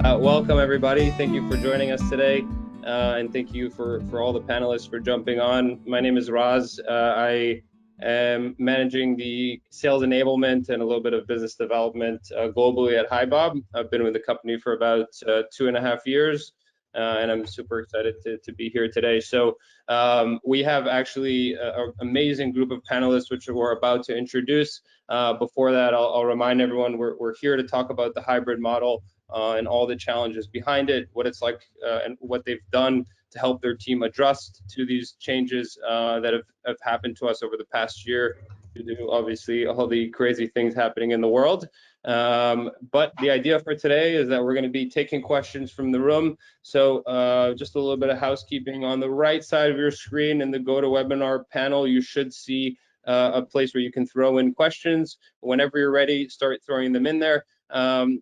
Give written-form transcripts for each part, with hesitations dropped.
Welcome, everybody. Thank you for joining us today, and thank you for all the panelists for jumping on. My name is Raz. I am managing the sales enablement and a little bit of business development globally at HiBob. I've been with the company for about 2.5 years, and I'm super excited to be here today. So we have actually an amazing group of panelists, which we're about to introduce. Before that, I'll remind everyone we're here to talk about the hybrid model and all the challenges behind it, what it's like, and what they've done to help their team adjust to these changes that have happened to us over the past year, due to obviously all the crazy things happening in the world. But the idea for today is that we're going to be taking questions from the room. So just a little bit of housekeeping. On the right side of your screen in the GoToWebinar panel, you should see a place where you can throw in questions. Whenever you're ready, start throwing them in there.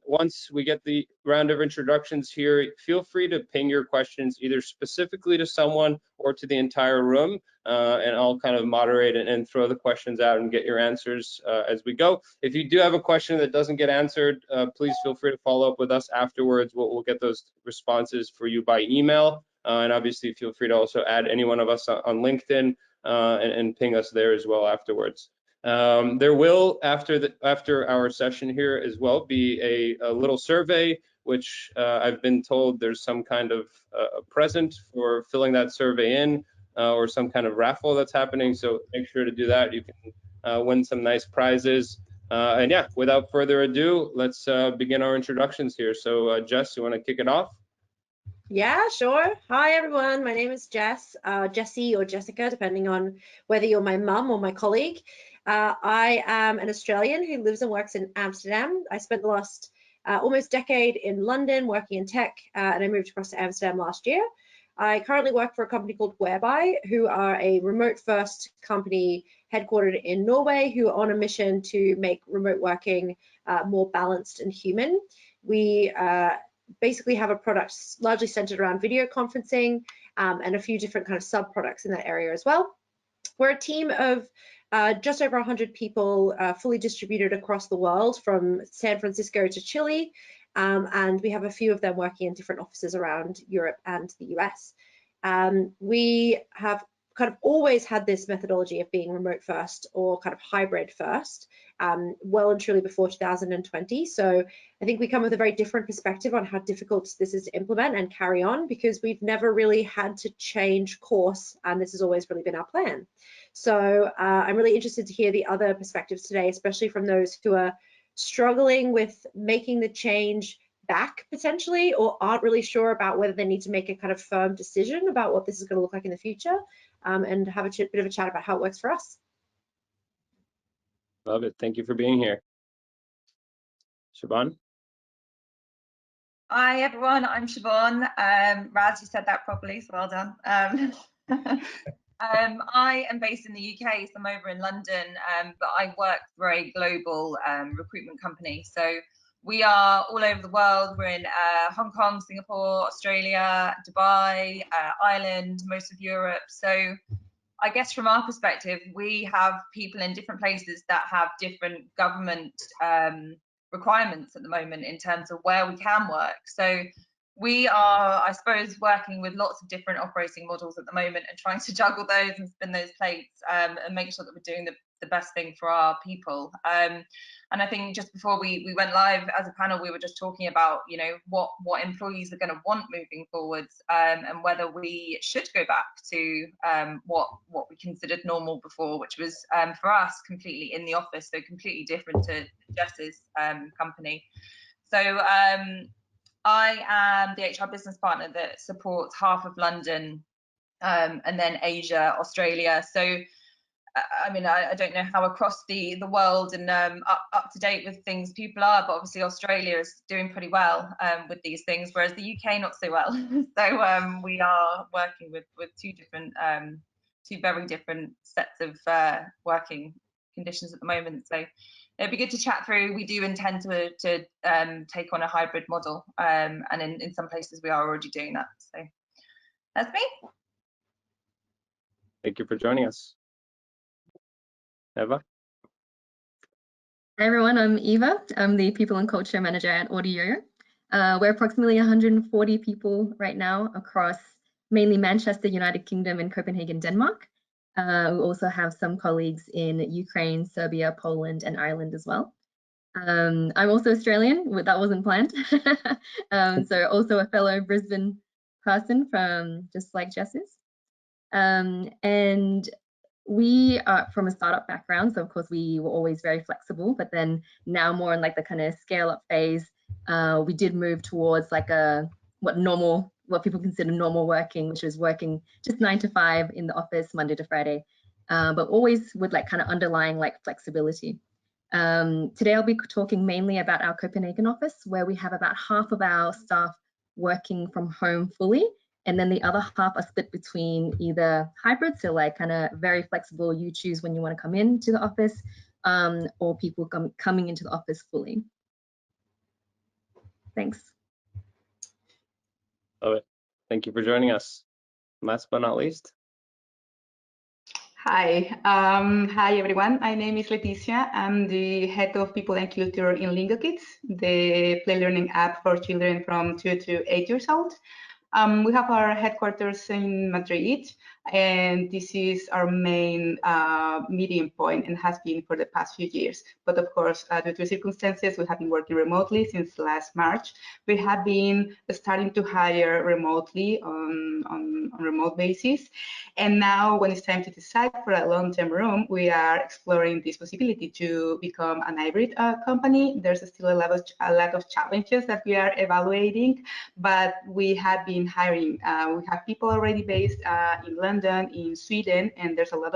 Once we get the round of introductions here, feel free to ping your questions either specifically to someone or to the entire room, and I'll kind of moderate and throw the questions out and get your answers as we go. If you do have a question that doesn't get answered, please feel free to follow up with us afterwards. We'll get those responses for you by email, and obviously feel free to also add any one of us on LinkedIn and ping us there as well afterwards. There will, after our session here as well, be a little survey, which I've been told there's some kind of a present for filling that survey in, or some kind of raffle that's happening. So make sure to do that. You can win some nice prizes. And yeah, without further ado, let's begin our introductions here. So Jess, you want to kick it off? Yeah, sure. Hi, everyone. My name is Jess, Jessie or Jessica, depending on whether you're my mum or my colleague. I am an Australian who lives and works in Amsterdam. I spent the last almost decade in London working in tech, and I moved across to Amsterdam last year. I currently work for a company called Whereby, who are a remote-first company headquartered in Norway, who are on a mission to make remote working more balanced and human. We basically have a product largely centered around video conferencing, and a few different kind of sub-products in that area as well. We're a team of just over 100 people, fully distributed across the world from San Francisco to Chile, and we have a few of them working in different offices around Europe and the US. We have kind of always had this methodology of being remote first or kind of hybrid first, well and truly before 2020. So I think we come with a very different perspective on how difficult this is to implement and carry on, because we've never really had to change course, and this has always really been our plan. So I'm really interested to hear the other perspectives today, especially from those who are struggling with making the change back potentially, or aren't really sure about whether they need to make a kind of firm decision about what this is going to look like in the future, and have a bit of a chat about how it works for us. Love it. Thank you for being here. Siobhan? Hi, everyone. I'm Siobhan. Raz, you said that properly, so well done. I am based in the UK, so I'm over in London, but I work for a global recruitment company. So we are all over the world. We're in Hong Kong, Singapore, Australia, Dubai, Ireland, most of Europe. So I guess from our perspective, we have people in different places that have different government requirements at the moment in terms of where we can work. So we are, I suppose, working with lots of different operating models at the moment and trying to juggle those and spin those plates, and make sure that we're doing the best thing for our people. And I think just before we went live as a panel, we were just talking about, you know, what employees are going to want moving forwards, and whether we should go back to what we considered normal before, which was for us completely in the office, so completely different to Jess's company. So I am the HR business partner that supports half of London, and then Asia, Australia. So I mean, I don't know how across the world and up to date with things people are, but obviously Australia is doing pretty well with these things, whereas the UK not so well. So we are working with two very different sets of working conditions at the moment. So it'd be good to chat through. We do intend to take on a hybrid model, and in some places we are already doing that. So that's me. Thank you for joining us. Eva? Hi everyone, I'm Eva. I'm the People and Culture Manager at Yoyo. We're approximately 140 people right now across mainly Manchester, United Kingdom, and Copenhagen, Denmark. We also have some colleagues in Ukraine, Serbia, Poland, and Ireland as well. I'm also Australian, that wasn't planned. So also a fellow Brisbane person from just like Jess is. And we are from a startup background, so of course we were always very flexible, but then now more in like the kind of scale up phase, we did move towards like what people consider normal working, which is working just 9 to 5 in the office Monday to Friday, but always with like kind of underlying like flexibility. Today I'll be talking mainly about our Copenhagen office, where we have about half of our staff working from home fully, and then the other half are split between either hybrid, so like kind of very flexible, you choose when you want to come into the office, or people coming into the office fully. Thanks. Love it. Thank you for joining us. Last but not least. Hi. Hi, everyone. My name is Leticia. I'm the head of people and culture in Lingokids, the play learning app for children from 2 to 8 years old. We have our headquarters in Madrid, and this is our main meeting point and has been for the past few years. But of course, due to circumstances, we have been working remotely since last March. We have been starting to hire remotely on remote basis. And now when it's time to decide for a long-term room, we are exploring this possibility to become an hybrid company. There's still a lot of challenges that we are evaluating, but we have been hiring. We have people already based in London, in Sweden, and there's a lot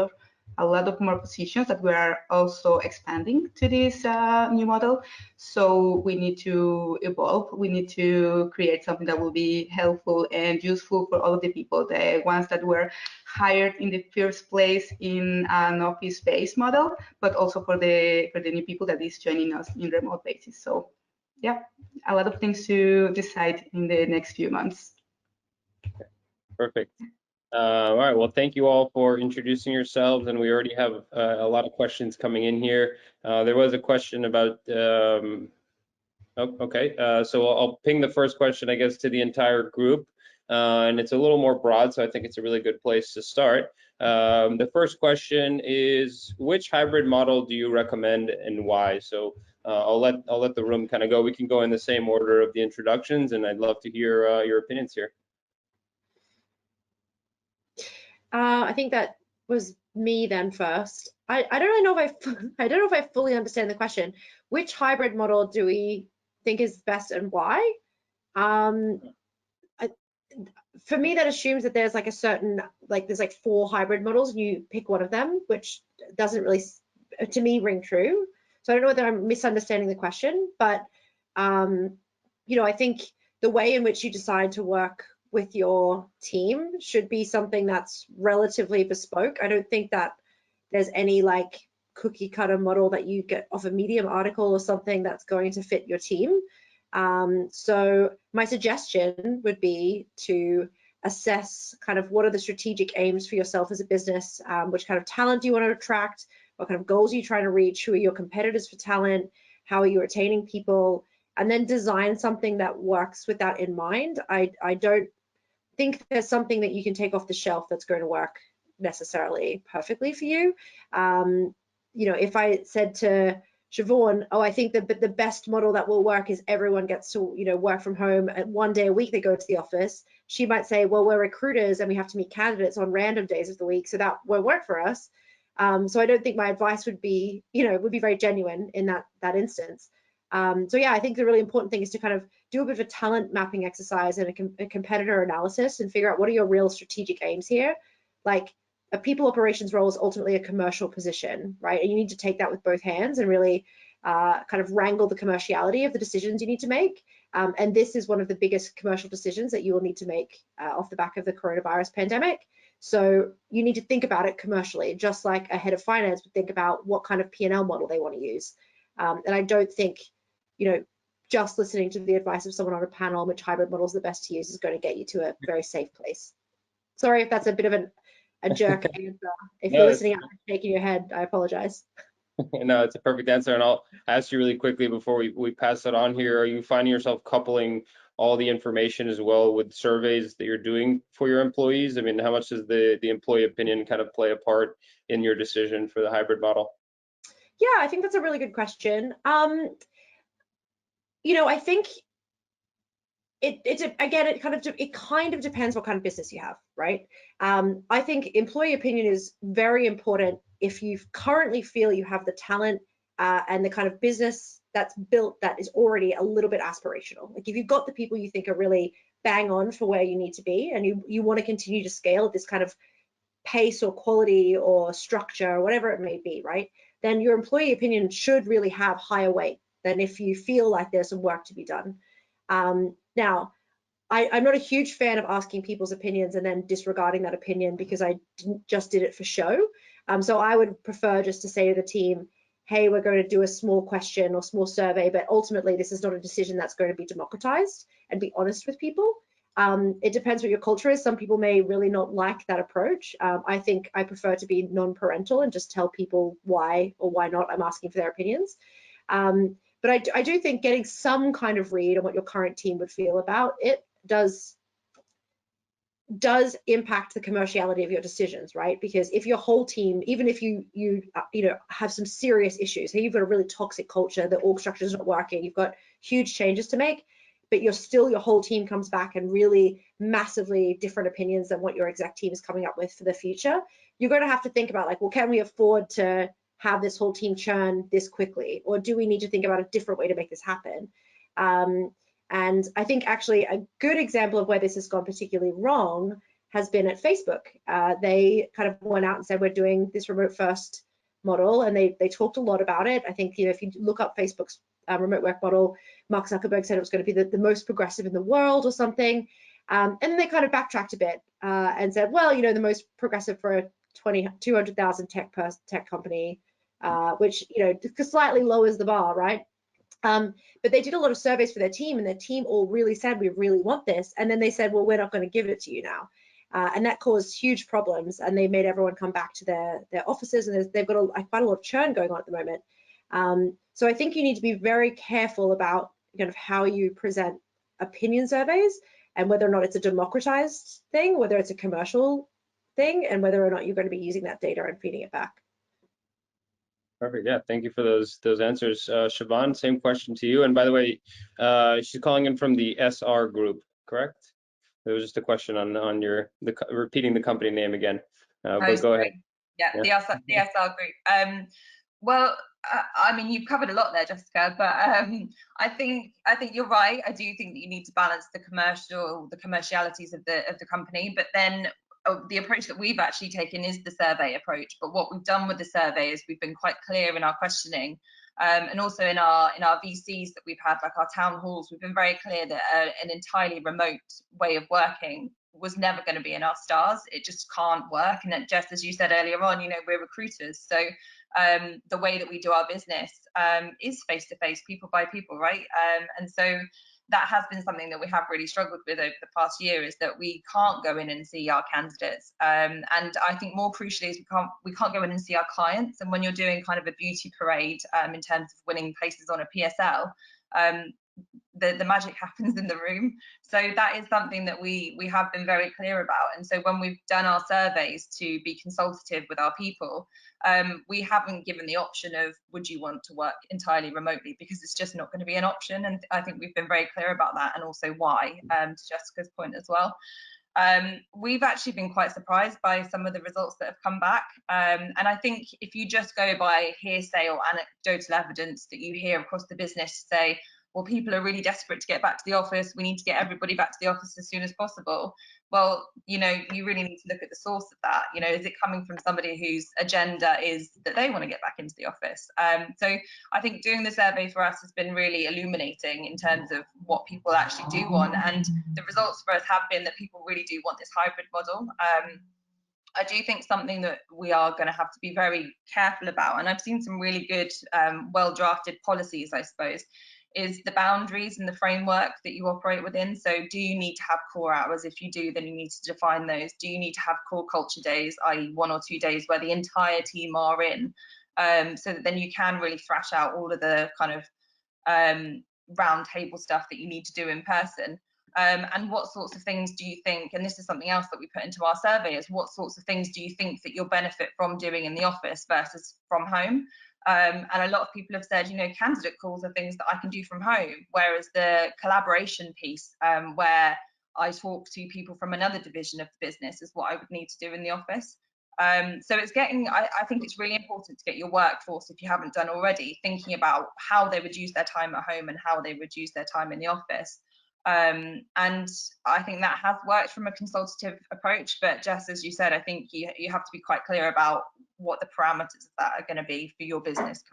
of more positions that we are also expanding to this new model. So we need to evolve. We need to create something that will be helpful and useful for all of the people, the ones that were hired in the first place in an office-based model, but also for the new people that is joining us in remote basis. So yeah, a lot of things to decide in the next few months. Perfect. All right, well, thank you all for introducing yourselves, and we already have a lot of questions coming in here. There was a question about, so I'll ping the first question, I guess, to the entire group, and it's a little more broad, so I think it's a really good place to start. The first question is, which hybrid model do you recommend and why? So I'll let the room kind of go. We can go in the same order of the introductions, and I'd love to hear your opinions here. I think that was me then first. I don't really know if I fully understand the question. Which hybrid model do we think is best and why? For me, that assumes that there's like a certain, like there's like 4 hybrid models and you pick one of them, which doesn't really, to me, ring true. So I don't know whether I'm misunderstanding the question, but you know, I think the way in which you decide to work with your team should be something that's relatively bespoke. I don't think that there's any like cookie cutter model that you get off a Medium article or something that's going to fit your team. So my suggestion would be to assess kind of what are the strategic aims for yourself as a business, which kind of talent do you want to attract, what kind of goals are you trying to reach, who are your competitors for talent, how are you retaining people, and then design something that works with that in mind. I don't think there's something that you can take off the shelf that's going to work necessarily perfectly for you. You know, if I said to Siobhan, oh, I think that the best model that will work is everyone gets to, you know, work from home, and 1 day a week they go to the office. She might say, well, we're recruiters and we have to meet candidates on random days of the week, so that won't work for us. So I don't think my advice would be, you know, would be very genuine in that instance. So yeah, I think the really important thing is to kind of do a bit of a talent mapping exercise and a competitor analysis and figure out what are your real strategic aims here. Like a people operations role is ultimately a commercial position, right? And you need to take that with both hands and really kind of wrangle the commerciality of the decisions you need to make. And this is one of the biggest commercial decisions that you will need to make off the back of the coronavirus pandemic. So you need to think about it commercially, just like a head of finance would think about what kind of P&L model they want to use. And I don't think, you know, just listening to the advice of someone on a panel on which hybrid model is the best to use is going to get you to a very safe place. Sorry if that's a bit of a jerk answer. If you're listening out and shaking your head, I apologize. No, it's a perfect answer. And I'll ask you really quickly before we pass it on here. Are you finding yourself coupling all the information as well with surveys that you're doing for your employees? I mean, how much does the employee opinion kind of play a part in your decision for the hybrid model? Yeah, I think that's a really good question. I think it kind of depends what kind of business you have, right? I think employee opinion is very important if you currently feel you have the talent and the kind of business that's built that is already a little bit aspirational. Like if you've got the people you think are really bang on for where you need to be, and you want to continue to scale at this kind of pace or quality or structure or whatever it may be, right? Then your employee opinion should really have higher weight than if you feel like there's some work to be done. Now, I'm not a huge fan of asking people's opinions and then disregarding that opinion because I just did it for show. So I would prefer just to say to the team, hey, we're going to do a small question or small survey, but ultimately this is not a decision that's going to be democratized, and be honest with people. It depends what your culture is. Some people may really not like that approach. I think I prefer to be non-parental and just tell people why or why not I'm asking for their opinions. But I do think getting some kind of read on what your current team would feel about it does impact the commerciality of your decisions, right? Because if your whole team, even if you have some serious issues, hey, you've got a really toxic culture, the org structure is not working, you've got huge changes to make, but your whole team comes back and really massively different opinions than what your exec team is coming up with for the future, you're going to have to think about like, well, can we afford to have this whole team churn this quickly, or do we need to think about a different way to make this happen? And I think actually a good example of where this has gone particularly wrong has been at Facebook. They kind of went out and said, we're doing this remote first model, and they talked a lot about it. I think, if you look up Facebook's remote work model, Mark Zuckerberg said it was going to be the most progressive in the world or something. And then they kind of backtracked a bit and said, well, the most progressive for a 200,000 tech company, which, slightly lowers the bar, right? But they did a lot of surveys for their team, and their team all really said, we really want this. And then they said, well, we're not going to give it to you now. And that caused huge problems, and they made everyone come back to their offices, and they've got quite a lot of churn going on at the moment. So I think you need to be very careful about kind of how you present opinion surveys, and whether or not it's a democratized thing, whether it's a commercial thing, and whether or not you're going to be using that data and feeding it back. Perfect. Yeah, thank you for those answers. Siobhan, same question to you. And by the way, she's calling in from the SR group, correct? It was just a question on repeating the company name again. But go ahead. Yeah, the SR group. Well, I mean, you've covered a lot there, Jessica, but I think you're right. I do think that you need to balance the commercialities of the company, but then the approach that we've actually taken is the survey approach. But what we've done with the survey is we've been quite clear in our questioning, and also in our VCs that we've had, like our town halls, we've been very clear that an entirely remote way of working was never going to be in our stars. It just can't work. And just as you said earlier on, we're recruiters, so the way that we do our business is face-to-face, people by people, right? And so that has been something that we have really struggled with over the past year, is that we can't go in and see our candidates. And I think more crucially is we can't go in and see our clients. And when you're doing kind of a beauty parade in terms of winning places on a PSL, the magic happens in the room. So that is something that we have been very clear about. And so when we've done our surveys to be consultative with our people, we haven't given the option of, would you want to work entirely remotely, because it's just not going to be an option. And I think we've been very clear about that, and also why, to Jessica's point as well. We've actually been quite surprised by some of the results that have come back. And I think if you just go by hearsay or anecdotal evidence that you hear across the business, say, well, people are really desperate to get back to the office, we need to get everybody back to the office as soon as possible. Well, you really need to look at the source of that. Is it coming from somebody whose agenda is that they want to get back into the office? So I think doing the survey for us has been really illuminating in terms of what people actually do want. And the results for us have been that people really do want this hybrid model. I do think something that we are going to have to be very careful about, and I've seen some really good, well-drafted policies, I suppose, is the boundaries and the framework that you operate within. So do you need to have core hours? If you do, then you need to define those. Do you need to have core culture days, i.e. 1 or 2 days where the entire team are in? so that then you can really thrash out all of the kind of round table stuff that you need to do in person. And what sorts of things do you think, and this is something else that we put into our survey, is what sorts of things do you think that you'll benefit from doing in the office versus from home? And a lot of people have said, you know, candidate calls are things that I can do from home, whereas the collaboration piece, where I talk to people from another division of the business, is what I would need to do in the office. So it's getting, I think it's really important to get your workforce, if you haven't done already, thinking about how they would use their time at home and how they would use their time in the office. And I think that has worked from a consultative approach, but just as you said, I think you have to be quite clear about what the parameters of that are going to be for your business.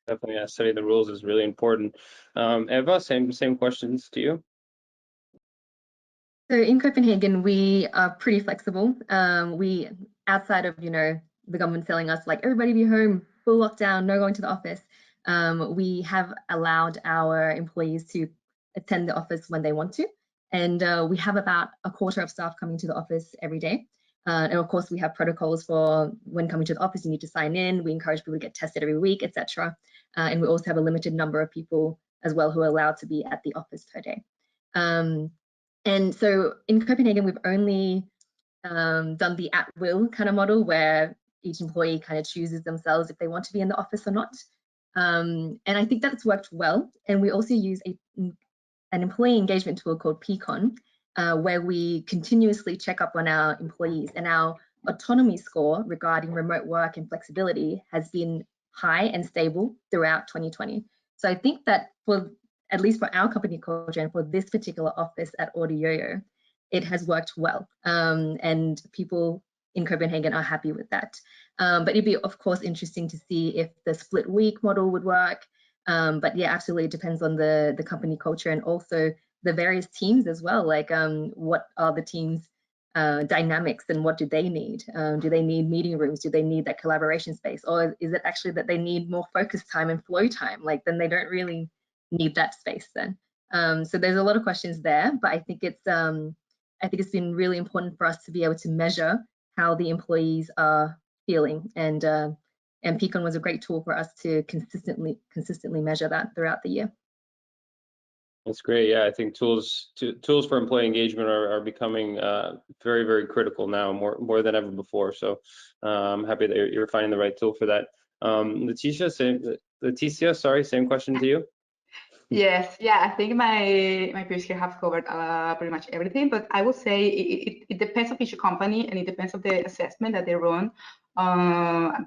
Definitely, yeah, study the rules is really important. Eva, same questions to you. So in Copenhagen, we are pretty flexible. We, outside of, you know, the government telling us like everybody be home, full lockdown, no going to the office, we have allowed our employees to attend the office when they want to. And we have about a quarter of staff coming to the office every day. And of course, we have protocols for when coming to the office, you need to sign in. We encourage people to get tested every week, etc. And we also have a limited number of people as well who are allowed to be at the office per day. And so in Copenhagen, we've only done the at-will kind of model where each employee kind of chooses themselves if they want to be in the office or not. And I think that's worked well. And we also use an employee engagement tool called Peakon, where we continuously check up on our employees, and our autonomy score regarding remote work and flexibility has been high and stable throughout 2020. So I think that for, at least for our company culture and for this particular office at Yoyo, it has worked well. And people in Copenhagen are happy with that. But it'd be, of course, interesting to see if the split week model would work. But yeah, absolutely, it depends on the company culture and also the various teams as well. Like what are the teams' dynamics and what do they need? Do they need meeting rooms? Do they need that collaboration space? Or is it actually that they need more focus time and flow time? Like then they don't really need that space then. So there's a lot of questions there, but I think it's been really important for us to be able to measure how the employees are feeling, and Peakon was a great tool for us to consistently measure that throughout the year. That's great. Yeah, I think tools for employee engagement are becoming very, very critical now, more than ever before. So I'm happy that you're finding the right tool for that. Leticia, same question to you. Yes, yeah, I think my peers here have covered pretty much everything, but I would say it depends on each company, and it depends on the assessment that they run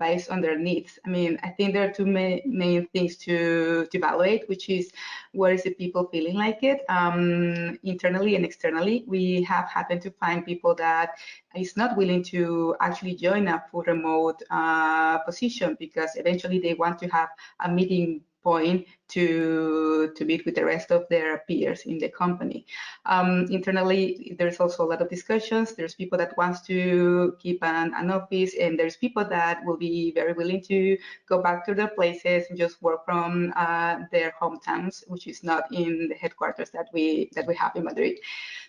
based on their needs. I mean, I think there are two main things to evaluate, which is what is the people feeling like it internally and externally. We have happened to find people that is not willing to actually join a full remote position because eventually they want to have a meeting point to meet with the rest of their peers in the company. Internally, there's also a lot of discussions. There's people that wants to keep an office, and there's people that will be very willing to go back to their places and just work from their hometowns, which is not in the headquarters that we have in Madrid.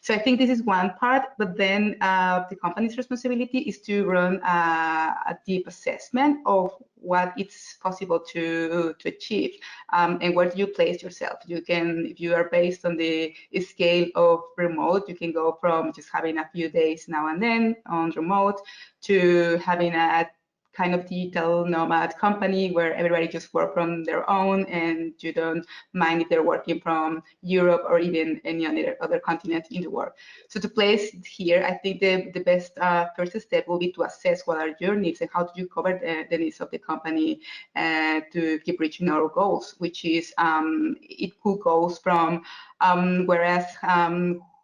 So I think this is one part, but then the company's responsibility is to run a deep assessment of what it's possible to achieve, and where do you place yourself. You can, if you are based on the scale of remote, you can go from just having a few days now and then on remote to having a kind of digital nomad company where everybody just work from their own and you don't mind if they're working from Europe or even any other continent in the world. So to place it here, I think the best first step will be to assess what are your needs and how do you cover the needs of the company to keep reaching our goals, which is it could go from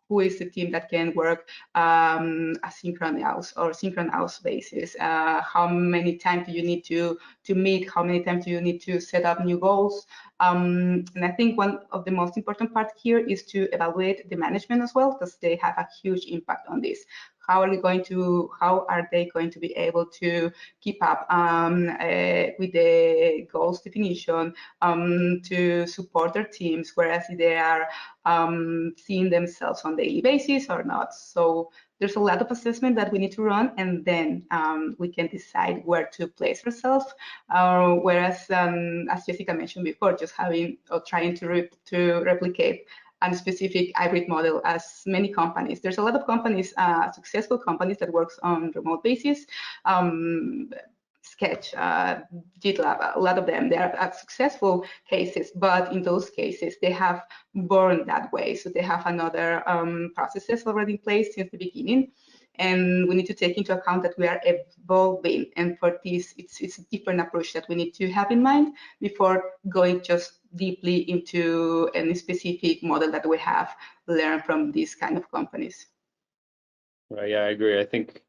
who is the team that can work asynchronous or synchronous basis? How many times do you need to meet? How many times do you need to set up new goals? And I think one of the most important part here is to evaluate the management as well, because they have a huge impact on this. How are they going to be able to keep up with the goals definition, to support their teams, whereas they are seeing themselves on a daily basis or not? So there's a lot of assessment that we need to run, and then we can decide where to place ourselves. Whereas, as Jessica mentioned before, just having or trying to replicate a specific hybrid model, as many companies. There's a lot of companies, successful companies that works on remote basis. Sketch, GitLab, a lot of them, they are successful cases, but in those cases, they have born that way. So they have another processes already in place since the beginning. And we need to take into account that we are evolving. And for this, it's a different approach that we need to have in mind before going just deeply into any specific model that we have learned from these kind of companies. Right, yeah, I agree. I think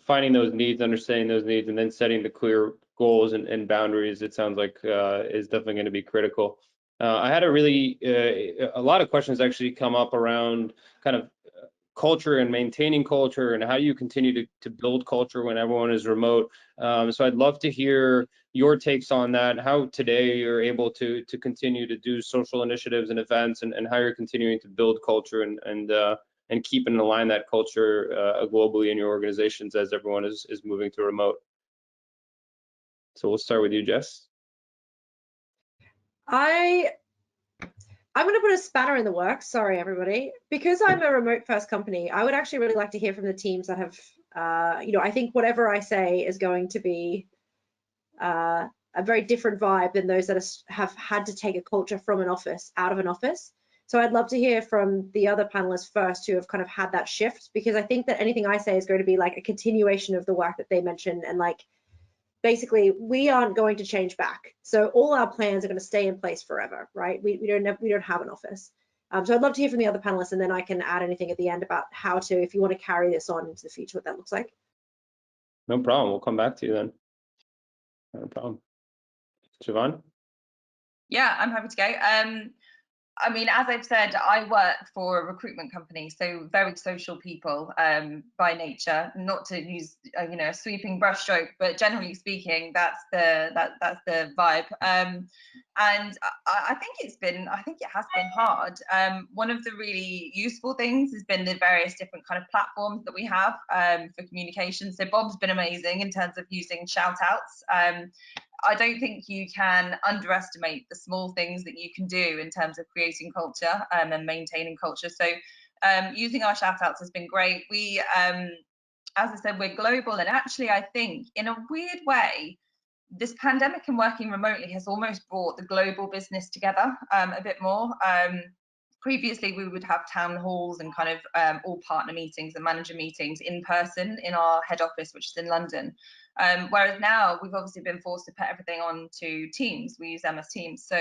finding those needs, understanding those needs, and then setting the clear goals and boundaries, it sounds like is definitely going to be critical. I had a lot of questions actually come up around kind of culture and maintaining culture, and how you continue to build culture when everyone is remote. So I'd love to hear your takes on that, how today you're able to continue to do social initiatives and events, and how you're continuing to build culture and keep and align that culture globally in your organizations as everyone is moving to remote. So we'll start with you, Jess. I'm going to put a spanner in the works. Sorry, everybody. Because I'm a remote first company, I would actually really like to hear from the teams that have, I think whatever I say is going to be a very different vibe than those that have had to take a culture from an office, out of an office. So I'd love to hear from the other panelists first who have kind of had that shift, because I think that anything I say is going to be like a continuation of the work that they mentioned, and like, basically, we aren't going to change back. So all our plans are going to stay in place forever, right? We don't have an office. So I'd love to hear from the other panelists, and then I can add anything at the end about how to, if you want to carry this on into the future, what that looks like. No problem. We'll come back to you then. No problem. Siobhan? Yeah, I'm happy to go. I mean, as I've said, I work for a recruitment company, so very social people by nature. Not to use a sweeping brushstroke, but generally speaking, that's the vibe. And I think it has been hard. One of the really useful things has been the various different kind of platforms that we have for communication. So Bob's been amazing in terms of using shout outs. I don't think you can underestimate the small things that you can do in terms of creating culture and maintaining culture. So using our shout outs has been great. We, as I said, we're global, and actually I think in a weird way, this pandemic and working remotely has almost brought the global business together a bit more. Previously, we would have town halls and kind of all partner meetings and manager meetings in person in our head office, which is in London. Whereas now we've obviously been forced to put everything on to Teams. We use MS Teams. So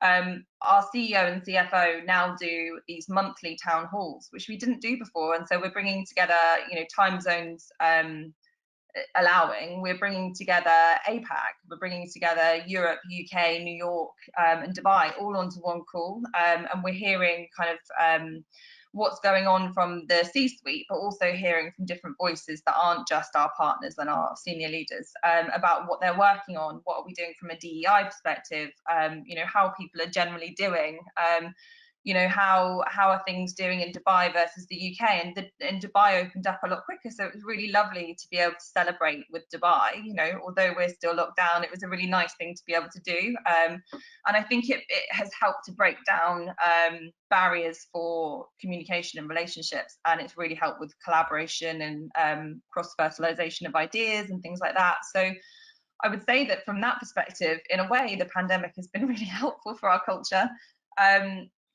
our CEO and CFO now do these monthly town halls, which we didn't do before. And so we're bringing together, time zones allowing, we're bringing together APAC, we're bringing together Europe, UK, New York, and Dubai all onto one call. And we're hearing kind of what's going on from the C-suite, but also hearing from different voices that aren't just our partners and our senior leaders about what they're working on, what are we doing from a DEI perspective, how people are generally doing, how are things doing in Dubai versus the UK, and Dubai opened up a lot quicker, so it was really lovely to be able to celebrate with Dubai. Although we're still locked down, it was a really nice thing to be able to do, and I think it has helped to break down barriers for communication and relationships, and it's really helped with collaboration and cross-fertilization of ideas and things like that. So I would say that from that perspective, in a way, the pandemic has been really helpful for our culture.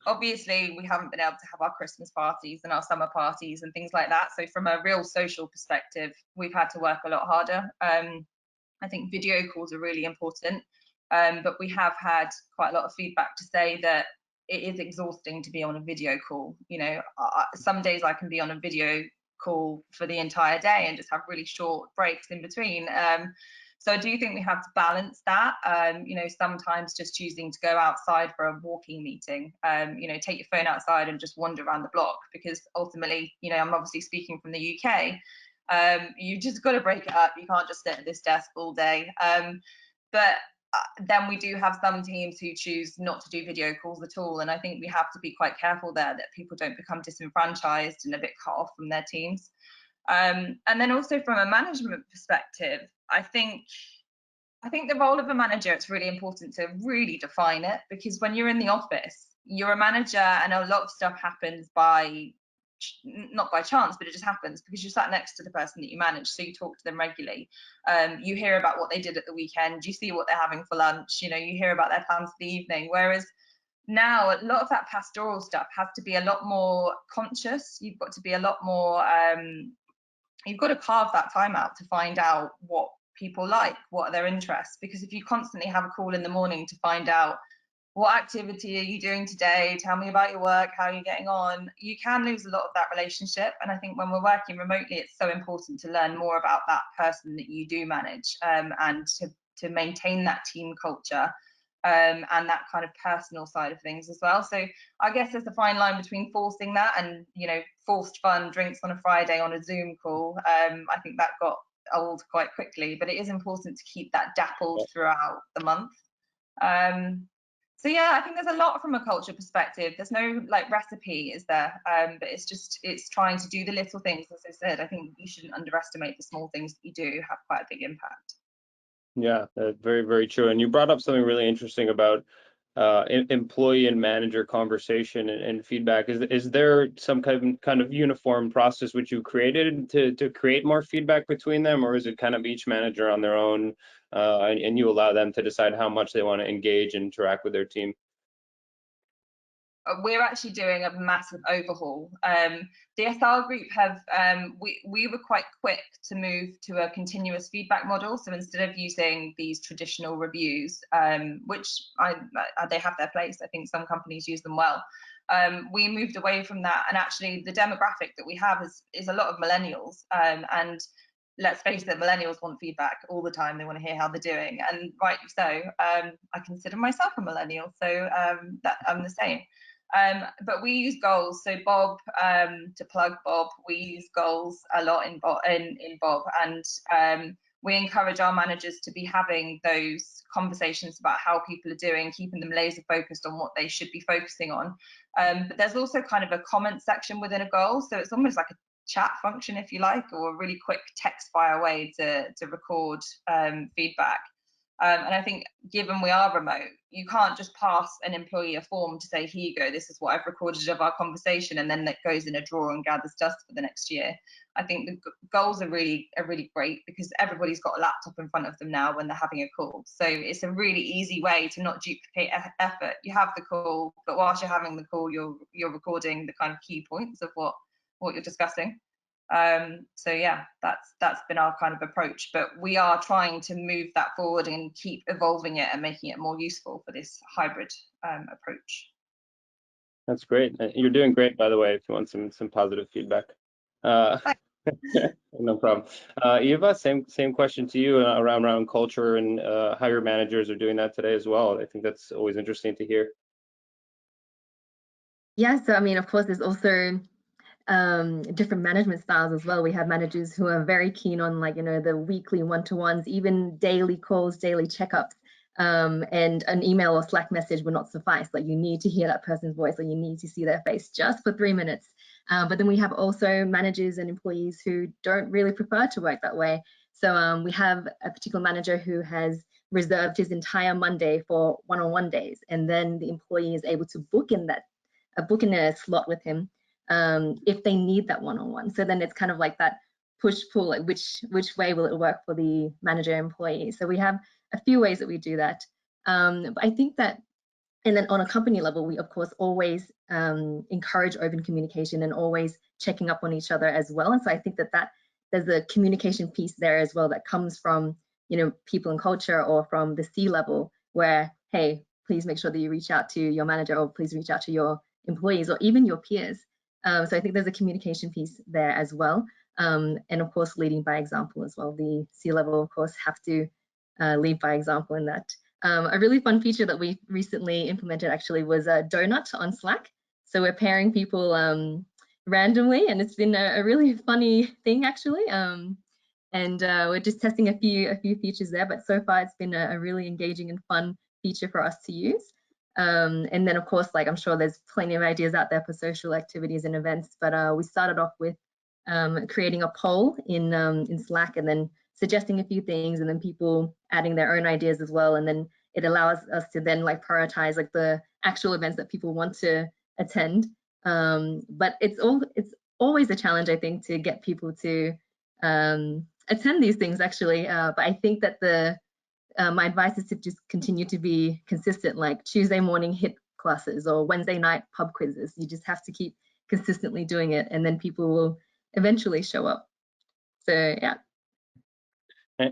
Obviously, we haven't been able to have our Christmas parties and our summer parties and things like that. So from a real social perspective, we've had to work a lot harder. I think video calls are really important, but we have had quite a lot of feedback to say that it is exhausting to be on a video call. Some days I can be on a video call for the entire day and just have really short breaks in between. So I do think we have to balance that, sometimes just choosing to go outside for a walking meeting, take your phone outside and just wander around the block, because ultimately, I'm obviously speaking from the UK, you just got to break it up. You can't just sit at this desk all day. But then we do have some teams who choose not to do video calls at all, and I think we have to be quite careful there that people don't become disenfranchised and a bit cut off from their teams. And then also from a management perspective, I think the role of a manager, it's really important to really define it, because when you're in the office, you're a manager and a lot of stuff happens not by chance, but it just happens because you're sat next to the person that you manage, so you talk to them regularly. You hear about what they did at the weekend, you see what they're having for lunch, you hear about their plans for the evening. Whereas now a lot of that pastoral stuff has to be a lot more conscious. You've got to be a lot more, you've got to carve that time out to find out what people like, what are their interests, because if you constantly have a call in the morning to find out what activity are you doing today, tell me about your work, how are you getting on, you can lose a lot of that relationship. And I think when we're working remotely, it's so important to learn more about that person that you do manage, and to maintain that team culture, and that kind of personal side of things as well. So I guess there's a fine line between forcing that and forced fun drinks on a Friday on a Zoom call. I think that got old quite quickly, but it is important to keep that dappled throughout the month. So yeah, I think there's a lot from a culture perspective. There's no recipe, is there? But it's trying to do the little things. As I said, I think you shouldn't underestimate the small things that you do have quite a big impact. Yeah, very, very true. And you brought up something really interesting about employee and manager conversation and feedback. Is there some kind of uniform process which you created to create more feedback between them, or is it kind of each manager on their own, and you allow them to decide how much they want to engage and interact with their team? We're actually doing a massive overhaul. The SR group have, we were quite quick to move to a continuous feedback model. So instead of using these traditional reviews, which they have their place, I think some companies use them well. We moved away from that, and actually the demographic that we have is a lot of millennials, and let's face it, millennials want feedback all the time. They want to hear how they're doing, and rightly so. I consider myself a millennial, so that I'm the same. But we use goals. So Bob, to plug Bob, we use goals a lot in Bob, and we encourage our managers to be having those conversations about how people are doing, keeping them laser focused on what they should be focusing on. But there's also kind of a comment section within a goal, so it's almost like a chat function, if you like, or a really quick text fire way to record feedback. And I think given we are remote, you can't just pass an employee a form to say, here you go, this is what I've recorded of our conversation, and then that goes in a drawer and gathers dust for the next year. I think the goals are really great because everybody's got a laptop in front of them now when they're having a call. So it's a really easy way to not duplicate effort. You have the call, but whilst you're having the call, you're recording the kind of key points of what you're discussing. So yeah, that's been our kind of approach, but we are trying to move that forward and keep evolving it and making it more useful for this hybrid approach. That's great. You're doing great, by the way, if you want some positive feedback. No problem. Eva, same question to you around culture and how your managers are doing that today as well. I think that's always interesting to hear. Yeah, so I mean, of course, there's also different management styles as well. We have managers who are very keen on the weekly one-to-ones, even daily calls, daily checkups, and an email or Slack message will not suffice. You need to hear that person's voice, or you need to see their face just for 3 minutes. But then we have also managers and employees who don't really prefer to work that way. So we have a particular manager who has reserved his entire Monday for one-on-one days, and then the employee is able to book in a slot with him if they need that one-on-one. So then it's kind of like that push-pull, which way will it work for the manager employee. So we have a few ways that we do that. But I think that, and then on a company level, we of course always encourage open communication and always checking up on each other as well. And so I think that there's a communication piece there as well that comes from people and culture, or from the C-level, where, hey, please make sure that you reach out to your manager, or please reach out to your employees, or even your peers. So I think there's a communication piece there as well. And of course, leading by example as well. The C-level, of course, have to lead by example in that. A really fun feature that we recently implemented actually was a donut on Slack. So we're pairing people randomly, and it's been a really funny thing actually. and we're just testing a few features there. But so far, it's been a really engaging and fun feature for us to use. And then, of course, like I'm sure there's plenty of ideas out there for social activities and events. But we started off with creating a poll in Slack, and then suggesting a few things, and then people adding their own ideas as well. And then it allows us to then like prioritize like the actual events that people want to attend. But it's always a challenge, I think, to get people to attend these things actually. But I think that my advice is to just continue to be consistent, like Tuesday morning HIT classes or Wednesday night pub quizzes. You just have to keep consistently doing it, and then people will eventually show up. So yeah.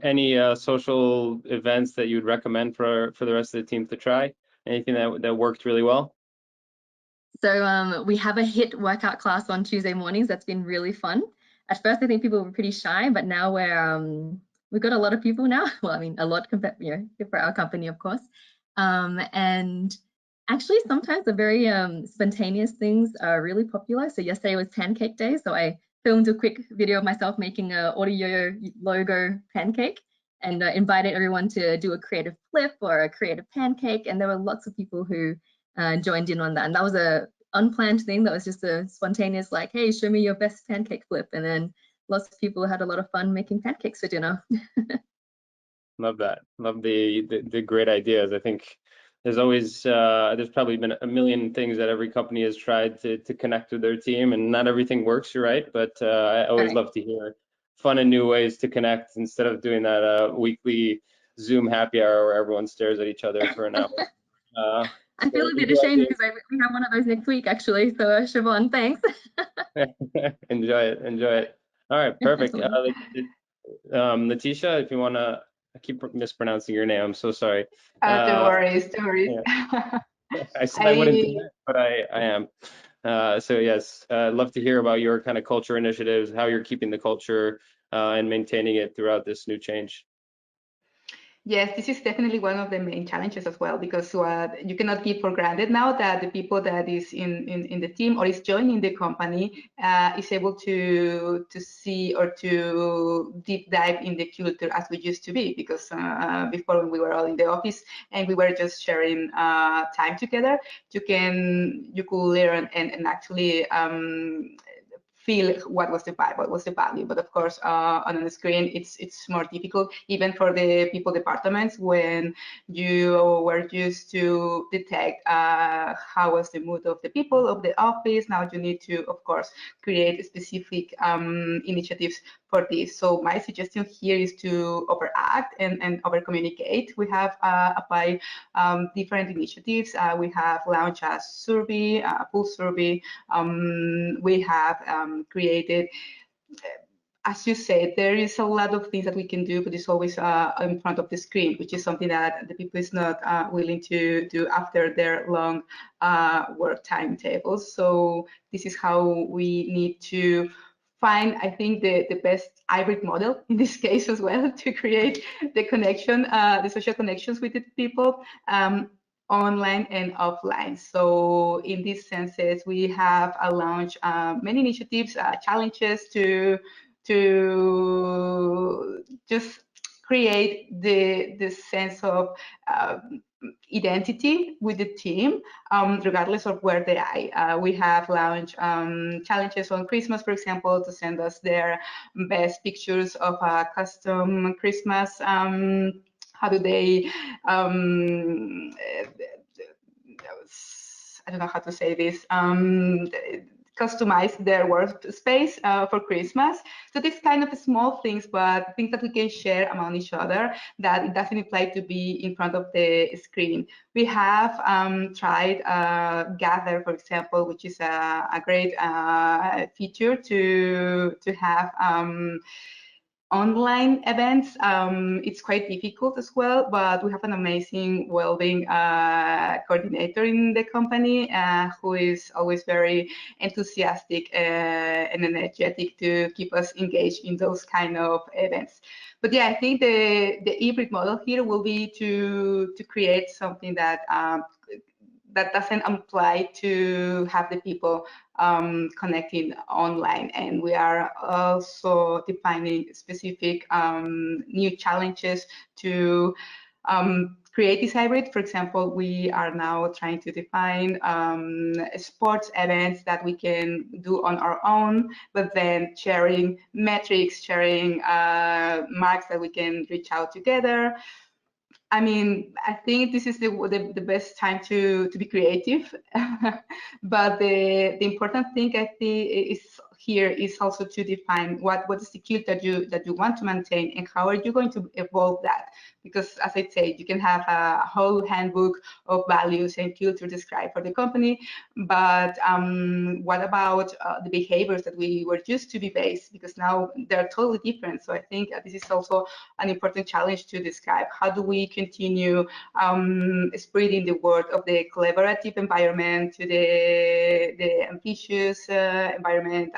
Any social events that you'd recommend for the rest of the team to try? Anything that worked really well? So we have a HIT workout class on Tuesday mornings. That's been really fun. At first, I think people were pretty shy, but now we've got a lot of people now. Well, I mean, a lot for our company, of course. And actually, sometimes the very spontaneous things are really popular. So yesterday was Pancake Day, so I filmed a quick video of myself making a Yoyo logo pancake, and invited everyone to do a creative flip or a creative pancake. And there were lots of people who joined in on that. And that was a unplanned thing. That was just a spontaneous, like, hey, show me your best pancake flip. And then lots of people had a lot of fun making pancakes for dinner. Love that. Love the great ideas. I think there's always there's probably been a million things that every company has tried to connect with their team, and not everything works, you're right. But I always love to hear fun and new ways to connect instead of doing that weekly Zoom happy hour where everyone stares at each other for an hour. I feel a bit ashamed because we have one of those next week, actually. So Siobhan, thanks. Enjoy it. All right, perfect. Leticia, if you want to, I keep mispronouncing your name. I'm so sorry. Don't worry. Yeah. I wouldn't do that, but I am. So yes, I'd love to hear about your kind of culture initiatives, how you're keeping the culture and maintaining it throughout this new change. Yes, this is definitely one of the main challenges as well, because you cannot give for granted now that the people that is in the team or is joining the company is able to see or to deep dive in the culture as we used to be. Because before, when we were all in the office and we were just sharing time together, you could learn and actually feel what was the vibe, what was the value. But of course, on the screen, it's more difficult, even for the people departments, when you were used to detect how was the mood of the people of the office. Now you need to, of course, create specific initiatives for this. So my suggestion here is to overact and over communicate. We have applied different initiatives. We have launched a survey, a pulse survey. We have created, as you said, there is a lot of things that we can do, but it's always in front of the screen, which is something that the people is not willing to do after their long work timetables. So this is how we need to find, I think, the best hybrid model in this case as well, to create the connection, the social connections with the people, online and offline. So in these senses, we have launched many initiatives, challenges to just create the sense of identity with the team, regardless of where they are. We have launched challenges on Christmas, for example, to send us their best pictures of a custom Christmas. How do they, I don't know how to say this, customize their workspace for Christmas. So these kind of small things, but things that we can share among each other, that it doesn't apply to be in front of the screen. We have tried Gather, for example, which is a great feature to have online events. It's quite difficult as well, but we have an amazing well-being coordinator in the company who is always very enthusiastic and energetic to keep us engaged in those kind of events. But yeah, I think the hybrid model here will be to create something that that doesn't apply to have the people connecting online. And we are also defining specific new challenges to create this hybrid. For example, we are now trying to define sports events that we can do on our own, but then sharing metrics, sharing marks that we can reach out together. I mean, I think this is the best time to be creative, but the important thing I think is here is also to define what is the culture that you want to maintain and how are you going to evolve that. Because as I said, you can have a whole handbook of values and culture described for the company, but what about the behaviors that we were used to be based? Because now they're totally different. So I think this is also an important challenge to describe. How do we continue spreading the word of the collaborative environment to the ambitious environment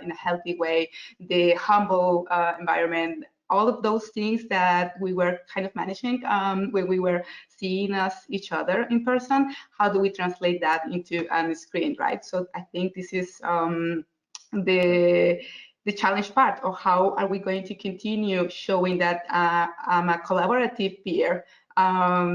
in a healthy way, the humble environment, all of those things that we were kind of managing when we were seeing us each other in person. How do we translate that into a screen, right? So I think this is the challenge part of how are we going to continue showing that I'm a collaborative peer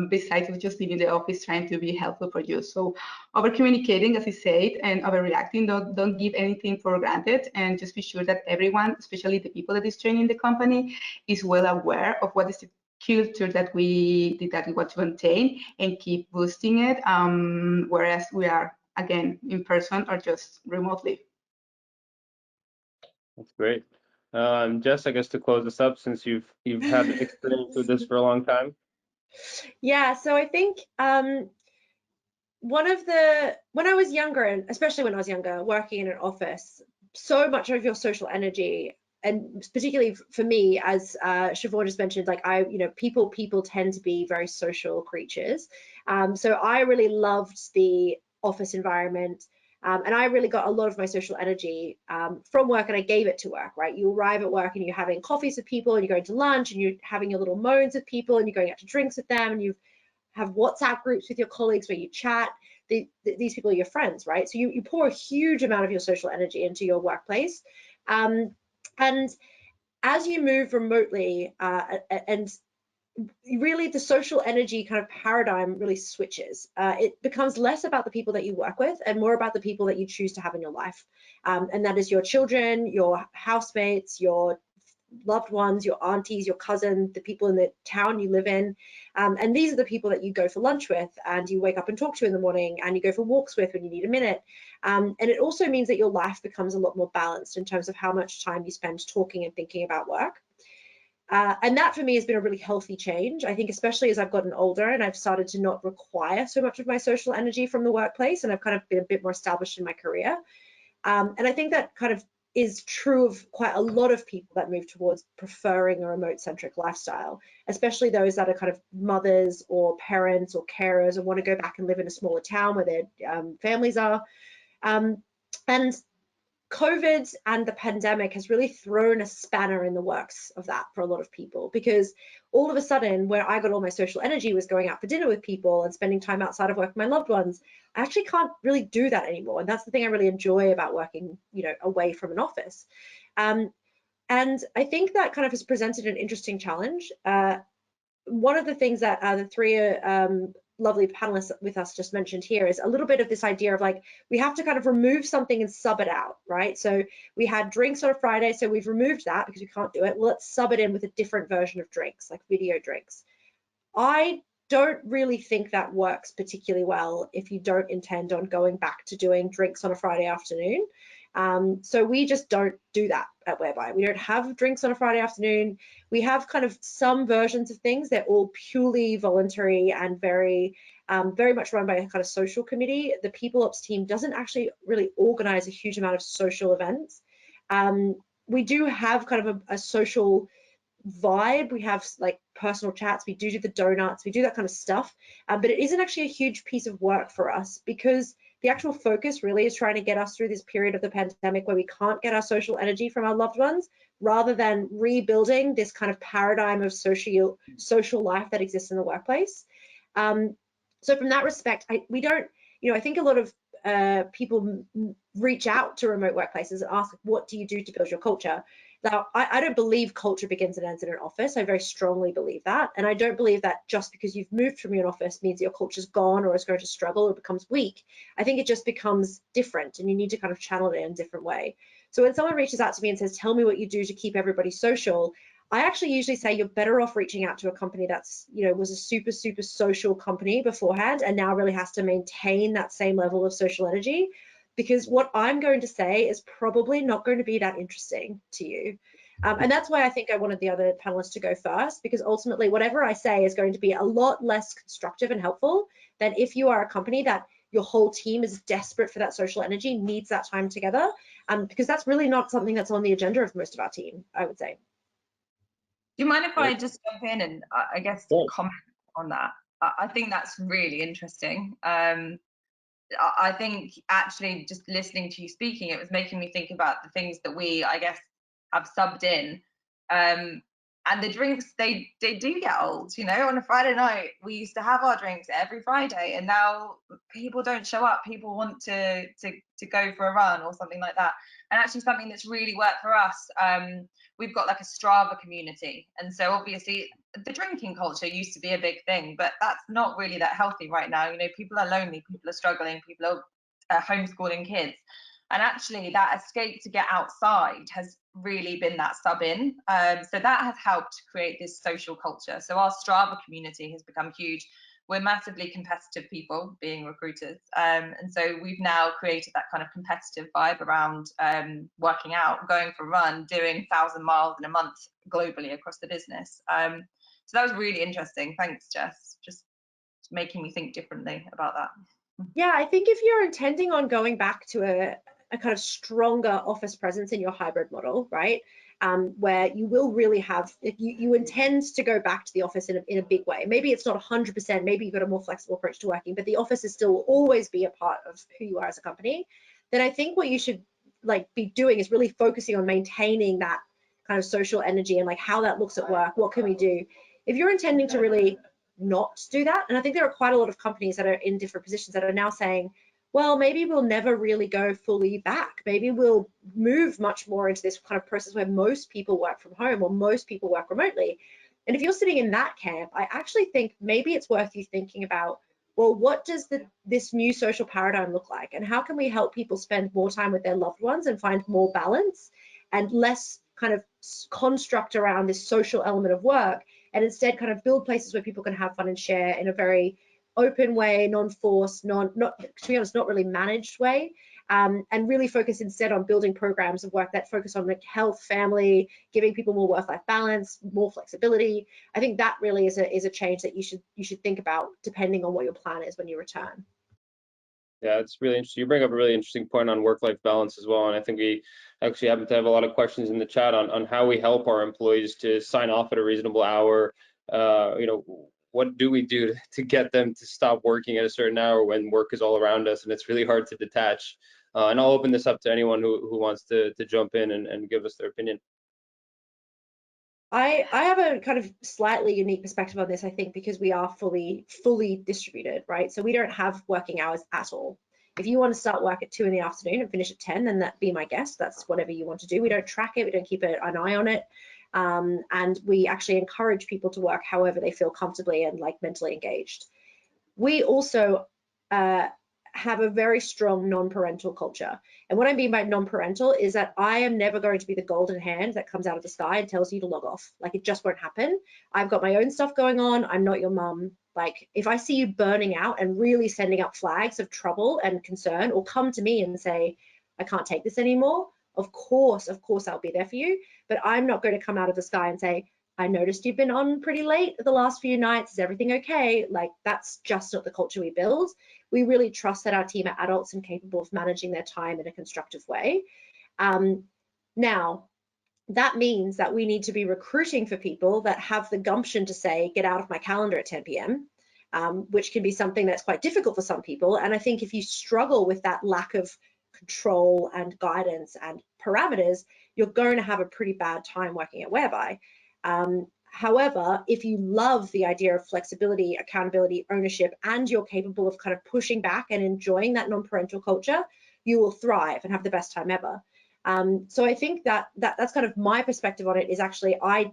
besides just being in the office trying to be helpful for you. So over communicating, as I said, and overreacting, don't give anything for granted, and just be sure that everyone, especially the people that is training the company, is well aware of what is the culture that we want to maintain and keep boosting it, whereas we are again in person or just remotely. That's great. Jess, I guess to close this up, since you've had experience with this for a long time. Yeah, so I think when I was younger, and especially when I was younger, working in an office, so much of your social energy, and particularly for me, as Siobhan just mentioned, like people tend to be very social creatures. So I really loved the office environment. And I really got a lot of my social energy from work, and I gave it to work, right? You arrive at work and you're having coffees with people, and you're going to lunch, and you're having your little moans with people, and you're going out to drinks with them, and you have WhatsApp groups with your colleagues where you chat. These people are your friends, right? So you pour a huge amount of your social energy into your workplace. And as you move remotely and really the social energy kind of paradigm really switches. It becomes less about the people that you work with and more about the people that you choose to have in your life. And that is your children, your housemates, your loved ones, your aunties, your cousin, the people in the town you live in. And these are the people that you go for lunch with, and you wake up and talk to in the morning, and you go for walks with when you need a minute. And it also means that your life becomes a lot more balanced in terms of how much time you spend talking and thinking about work. And that for me has been a really healthy change. I think especially as I've gotten older and I've started to not require so much of my social energy from the workplace, and I've kind of been a bit more established in my career. And I think that kind of is true of quite a lot of people that move towards preferring a remote-centric lifestyle, especially those that are kind of mothers or parents or carers and want to go back and live in a smaller town where their families are. And COVID and the pandemic has really thrown a spanner in the works of that for a lot of people, because all of a sudden where I got all my social energy was going out for dinner with people and spending time outside of work with my loved ones. I actually can't really do that anymore. And that's the thing I really enjoy about working, away from an office. And I think that kind of has presented an interesting challenge. One of the things that the three lovely panelists with us just mentioned here is a little bit of this idea of like, we have to kind of remove something and sub it out, right? So we had drinks on a Friday, so we've removed that because we can't do it. Well, let's sub it in with a different version of drinks, like video drinks. I don't really think that works particularly well if you don't intend on going back to doing drinks on a Friday afternoon. So we just don't do that at Whereby. We don't have drinks on a Friday afternoon. We have kind of some versions of things. They're all purely voluntary and very much run by a kind of social committee. The People Ops team doesn't actually really organize a huge amount of social events. We do have kind of a social vibe. We have like personal chats, we do the donuts, we do that kind of stuff, but it isn't actually a huge piece of work for us, because the actual focus really is trying to get us through this period of the pandemic where we can't get our social energy from our loved ones, rather than rebuilding this kind of paradigm of social life that exists in the workplace. So from that respect, we don't you know, I think a lot of people reach out to remote workplaces and ask, what do you do to build your culture? Now, I don't believe culture begins and ends in an office. I very strongly believe that. And I don't believe that just because you've moved from your office means your culture's gone or is going to struggle or becomes weak. I think it just becomes different, and you need to kind of channel it in a different way. So when someone reaches out to me and says, tell me what you do to keep everybody social, I actually usually say you're better off reaching out to a company that's, you know, was a super, super social company beforehand and now really has to maintain that same level of social energy, because what I'm going to say is probably not going to be that interesting to you. And that's why I think I wanted the other panelists to go first, because ultimately whatever I say is going to be a lot less constructive and helpful than if you are a company that your whole team is desperate for that social energy, needs that time together, because that's really not something that's on the agenda of most of our team, I would say. Do you mind if I just jump in and I guess comment on that? I think that's really interesting. I think actually just listening to you speaking, it was making me think about the things that we, I guess, have subbed in. And the drinks, they do get old, you know. On a Friday night, we used to have our drinks every Friday, and now people don't show up. People want to go for a run or something like that. And actually something that's really worked for us, we've got like a Strava community. And so obviously the drinking culture used to be a big thing, but that's not really that healthy right now. You know, people are lonely, people are struggling, people are homeschooling kids. And actually that escape to get outside has really been that sub in. So that has helped create this social culture. So our Strava community has become huge. We're massively competitive people, being recruiters. And so we've now created that kind of competitive vibe around working out, going for a run, doing 1,000 miles in a month globally across the business. So that was really interesting. Thanks, Jess. Just making me think differently about that. Yeah, I think if you're intending on going back to a kind of stronger office presence in your hybrid model, right, where you will really have, you intend to go back to the office in a big way. Maybe it's not 100%, maybe you've got a more flexible approach to working, but the office is still always be a part of who you are as a company. Then I think what you should be doing is really focusing on maintaining that kind of social energy and like how that looks at work. What can we do? If you're intending to really not do that, and I think there are quite a lot of companies that are in different positions that are now saying, well, maybe we'll never really go fully back. Maybe we'll move much more into this kind of process where most people work from home or most people work remotely. And if you're sitting in that camp, I actually think maybe it's worth you thinking about, well, what does this new social paradigm look like? And how can we help people spend more time with their loved ones and find more balance and less kind of construct around this social element of work, and instead kind of build places where people can have fun and share in a very open way, non-forced, not to be honest, not really managed way, and really focus instead on building programs of work that focus on like health, family, giving people more work-life balance, more flexibility. I think that really is a change that you should think about depending on what your plan is when you return. Yeah, it's really interesting. You bring up a really interesting point on work-life balance as well. And I think we actually happen to have a lot of questions in the chat on how we help our employees to sign off at a reasonable hour. You know, what do we do to get them to stop working at a certain hour when work is all around us and it's really hard to detach? And I'll open this up to anyone who wants to jump in and give us their opinion. I have a kind of slightly unique perspective on this, I think, because we are fully distributed, right? So we don't have working hours at all. If you want to start work at 2 in the afternoon and finish at 10, then that be my guest. That's whatever you want to do. We don't track it. We don't keep an eye on it. And we actually encourage people to work however they feel comfortably and like mentally engaged. We also have a very strong non-parental culture. And what I mean by non-parental is that I am never going to be the golden hand that comes out of the sky and tells you to log off. Like, it just won't happen. I've got my own stuff going on. I'm not your mum. Like, if I see you burning out and really sending up flags of trouble and concern, or come to me and say, I can't take this anymore, of course I'll be there for you. But I'm not going to come out of the sky and say, I noticed you've been on pretty late the last few nights. Is everything okay? Like, that's just not the culture we build. We really trust that our team are adults and capable of managing their time in a constructive way. Now, that means that we need to be recruiting for people that have the gumption to say, get out of my calendar at 10 p.m., which can be something that's quite difficult for some people. And I think if you struggle with that lack of control and guidance and parameters, you're going to have a pretty bad time working at Whereby. However, if you love the idea of flexibility, accountability, ownership, and you're capable of kind of pushing back and enjoying that non-parental culture, you will thrive and have the best time ever. So I think that's kind of my perspective on it. Is actually I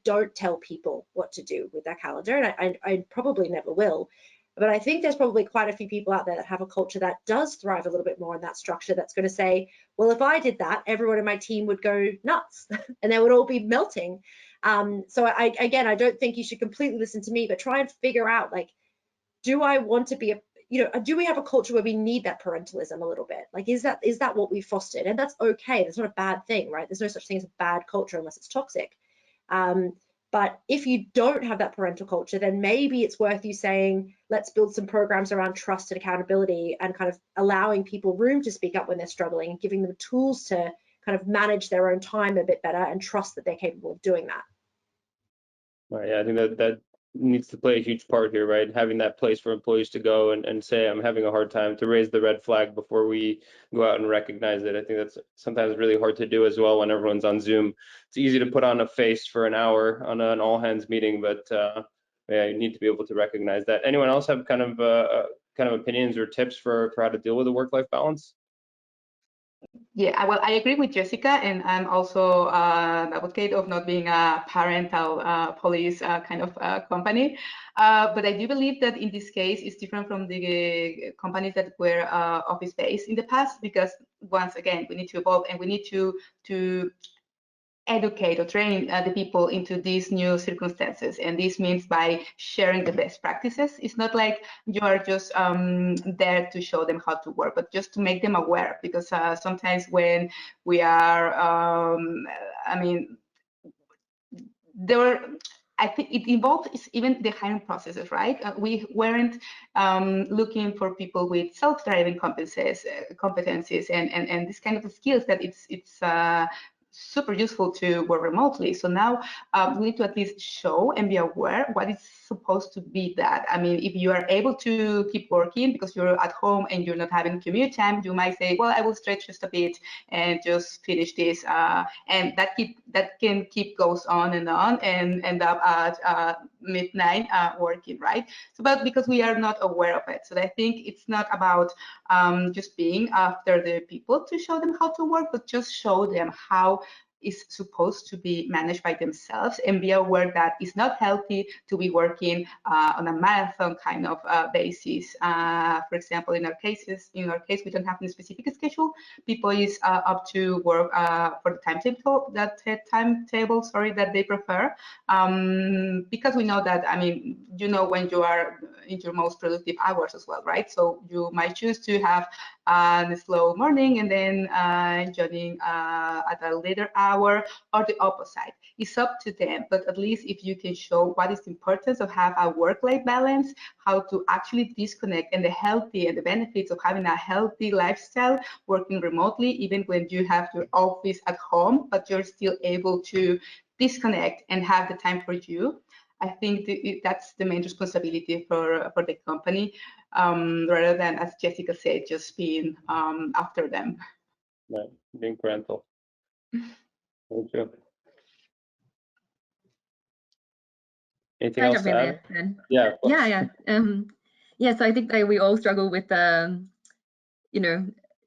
don't tell people what to do with their calendar, and I probably never will. But I think there's probably quite a few people out there that have a culture that does thrive a little bit more in that structure, that's going to say, well, if I did that, everyone in my team would go nuts and they would all be melting. So again, I don't think you should completely listen to me, but try and figure out, like, do I want to be do we have a culture where we need that parentalism a little bit? Like, is that what we fostered? And that's okay. That's not a bad thing, right? There's no such thing as a bad culture unless it's toxic. But if you don't have that parental culture, then maybe it's worth you saying, let's build some programs around trust and accountability, and kind of allowing people room to speak up when they're struggling, and giving them tools to kind of manage their own time a bit better and trust that they're capable of doing that. Right, yeah, I think that needs to play a huge part here, right? Having that place for employees to go and say, I'm having a hard time, to raise the red flag before we go out and recognize it. I think that's sometimes really hard to do as well when everyone's on Zoom. It's easy to put on a face for an hour on an all hands meeting, but yeah, you need to be able to recognize that. Anyone else have kind of opinions or tips for how to deal with a work-life balance? Yeah, well, I agree with Jessica, and I'm also an advocate of not being a parental police kind of company. But I do believe that in this case, it's different from the companies that were office-based in the past, because once again, we need to evolve, and we need to educate or train the people into these new circumstances. And this means by sharing the best practices. It's not like you are just there to show them how to work, but just to make them aware, because sometimes when we are, I think it involves even the hiring processes, right? We weren't looking for people with self-driving competencies and this kind of skills that it's super useful to work remotely. So now we need to at least show and be aware what is supposed to be that. I mean, if you are able to keep working because you're at home and you're not having commute time, you might say, well, I will stretch just a bit and just finish this. And that can keep goes on and end up at midnight working, right? So, but because we are not aware of it. So I think it's not about just being after the people to show them how to work, but just show them how is supposed to be managed by themselves, and be aware that it's not healthy to be working on a marathon kind of basis. For example, in our case, we don't have any specific schedule. People is up to work for the timetable that they prefer, because we know that, I mean, you know, when you are in your most productive hours as well, right? So you might choose to have a slow morning and then joining at a later hour, or the opposite. It's up to them, but at least if you can show what is the importance of have a work-life balance, how to actually disconnect, and the healthy and the benefits of having a healthy lifestyle working remotely, even when you have your office at home, but you're still able to disconnect and have the time for you. I think that's the main responsibility for the company, rather than, as Jessica said, just being after them. Right, being parental. Thank you. Anything else to add? Yeah. Yeah. So I think that we all struggle with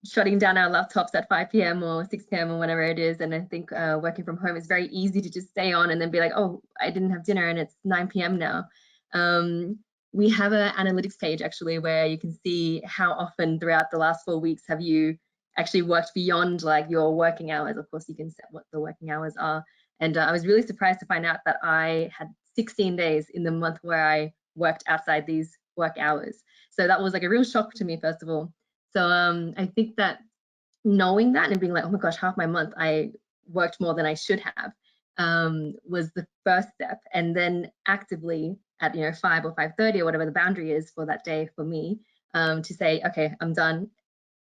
shutting down our laptops at 5 p.m. or 6 p.m. or whatever it is. And I think working from home is very easy to just stay on and then be like, oh, I didn't have dinner and it's 9 p.m. now. We have an analytics page actually where you can see how often throughout the last 4 weeks have you actually worked beyond like your working hours. Of course, you can set what the working hours are. And I was really surprised to find out that I had 16 days in the month where I worked outside these work hours. So that was like a real shock to me, first of all. So I think that knowing that and being like, oh my gosh, half my month I worked more than I should have, was the first step. And then actively at 5 or 5:30 or whatever the boundary is for that day for me, to say, okay, I'm done.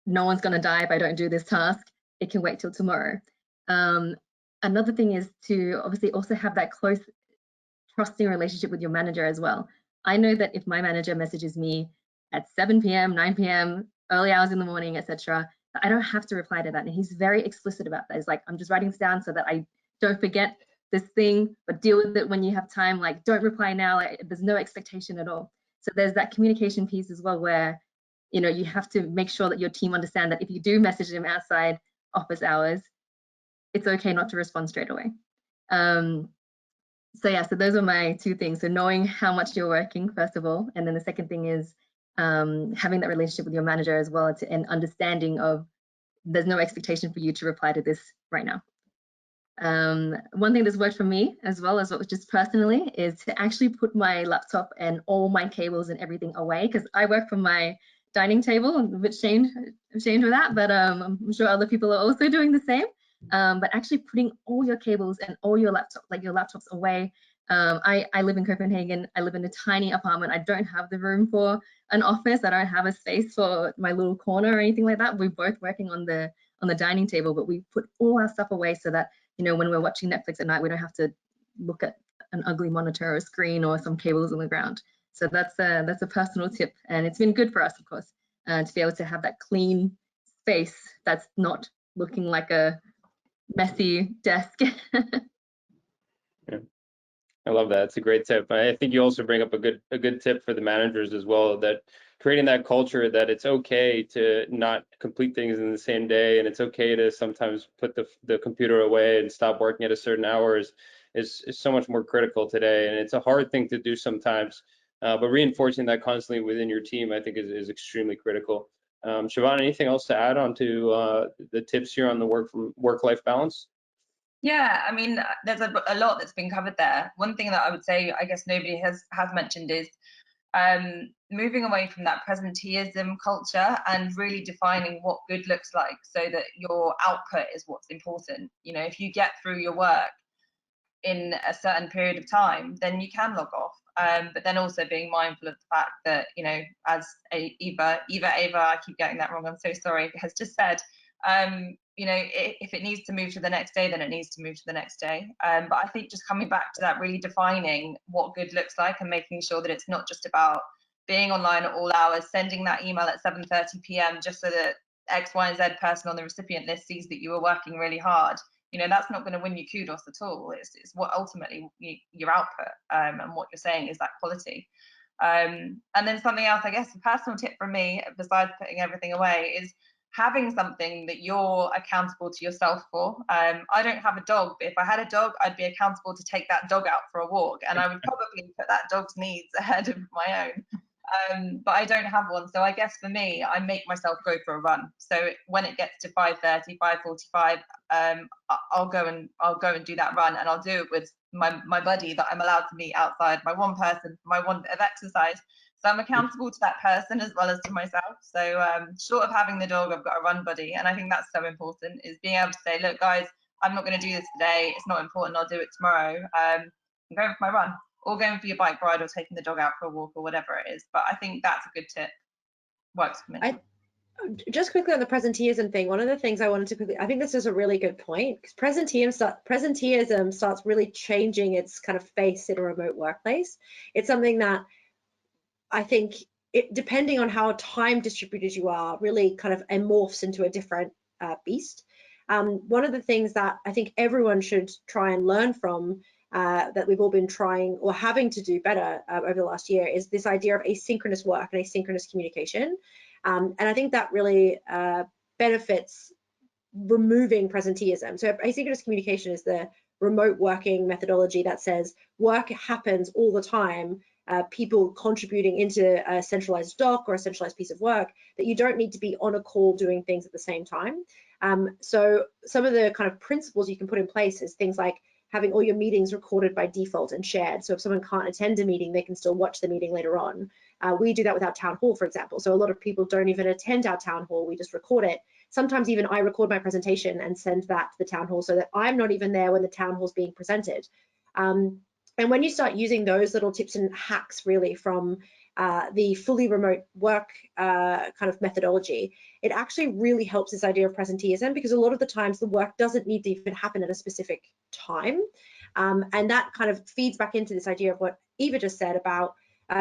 No one's gonna die if I don't do this task. It can wait till tomorrow. Another thing is to obviously also have that close, trusting relationship with your manager as well. I know that if my manager messages me at 7 p.m., 9 p.m., early hours in the morning, etc., I don't have to reply to that. And he's very explicit about that. He's like, I'm just writing this down so that I don't forget this thing, but deal with it when you have time. Like, don't reply now. Like, there's no expectation at all. So there's that communication piece as well, where, you know, you have to make sure that your team understand that if you do message them outside office hours, it's okay not to respond straight away. So yeah, so those are my two things. So knowing how much you're working, first of all, and then the second thing is having that relationship with your manager as well, and understanding of there's no expectation for you to reply to this right now. One thing that's worked for me as well as just personally is to actually put my laptop and all my cables and everything away, because I work from my dining table. I'm a bit ashamed with that, but I'm sure other people are also doing the same. But actually putting all your cables and all your laptops away. I live in Copenhagen. I live in a tiny apartment. I don't have the room for an office. I don't have a space for my little corner or anything like that. We're both working on the dining table, but we put all our stuff away so that, you know, when we're watching Netflix at night, we don't have to look at an ugly monitor or screen or some cables on the ground. So that's a personal tip, and it's been good for us, of course, to be able to have that clean space that's not looking like a messy desk. Yeah. I love that. It's a great tip. I think you also bring up a good tip for the managers as well, that creating that culture that it's okay to not complete things in the same day, and it's okay to sometimes put the computer away and stop working at a certain hours is so much more critical today. And it's a hard thing to do sometimes, but reinforcing that constantly within your team, I think is extremely critical. Siobhan, anything else to add on to the tips here on the work-life balance? Yeah, I mean, there's a lot that's been covered there. One thing that I would say, I guess nobody has mentioned, is moving away from that presenteeism culture and really defining what good looks like, so that your output is what's important. You know, if you get through your work in a certain period of time, then you can log off. But then also being mindful of the fact that, you know, as Eva, I keep getting that wrong, I'm so sorry, has just said, you know, if it needs to move to the next day, then it needs to move to the next day. But I think just coming back to that, really defining what good looks like and making sure that it's not just about being online at all hours, sending that email at 7:30 p.m. just so that X, Y, and Z person on the recipient list sees that you were working really hard. You know, that's not going to win you kudos at all. It's what ultimately your output and what you're saying is that quality. And then something else, I guess, a personal tip from me, besides putting everything away, is having something that you're accountable to yourself for. I don't have a dog, but if I had a dog, I'd be accountable to take that dog out for a walk, and I would probably put that dog's needs ahead of my own. But I don't have one, so I guess for me, I make myself go for a run. So when it gets to 5:30, 5:45, I'll go and do that run, and I'll do it with my buddy that I'm allowed to meet outside, my one person, my one bit of exercise. So I'm accountable to that person as well as to myself. So short of having the dog, I've got a run buddy, and I think that's so important, is being able to say, look, guys, I'm not going to do this today. It's not important. I'll do it tomorrow. I'm going for my run, or going for your bike ride, or taking the dog out for a walk, or whatever it is. But I think that's a good tip. Works for me. Just quickly on the presenteeism thing, one of the things I wanted to quickly, I think this is a really good point, because presenteeism starts really changing its kind of face in a remote workplace. It's something that I think, depending on how time distributed you are, really kind of morphs into a different beast. One of the things that I think everyone should try and learn from, that we've all been trying or having to do better over the last year, is this idea of asynchronous work and asynchronous communication. And I think that really benefits removing presenteeism. So asynchronous communication is the remote working methodology that says work happens all the time, people contributing into a centralized doc or a centralized piece of work, that you don't need to be on a call doing things at the same time. So some of the kind of principles you can put in place is things like having all your meetings recorded by default and shared. So if someone can't attend a meeting, they can still watch the meeting later on. We do that with our town hall, for example. So a lot of people don't even attend our town hall, we just record it. Sometimes even I record my presentation and send that to the town hall so that I'm not even there when the town hall is being presented. And when you start using those little tips and hacks really from the fully remote work kind of methodology, it actually really helps this idea of presenteeism, because a lot of the times the work doesn't need to even happen at a specific time. And that kind of feeds back into this idea of what Eva just said about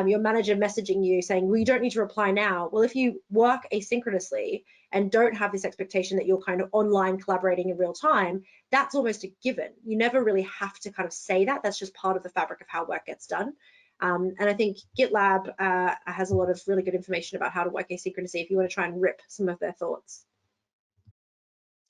your manager messaging you saying, well, you don't need to reply now. Well, if you work asynchronously and don't have this expectation that you're kind of online collaborating in real time, that's almost a given. You never really have to kind of say that. That's just part of the fabric of how work gets done. And I think GitLab has a lot of really good information about how to work asynchronously if you want to try and rip some of their thoughts.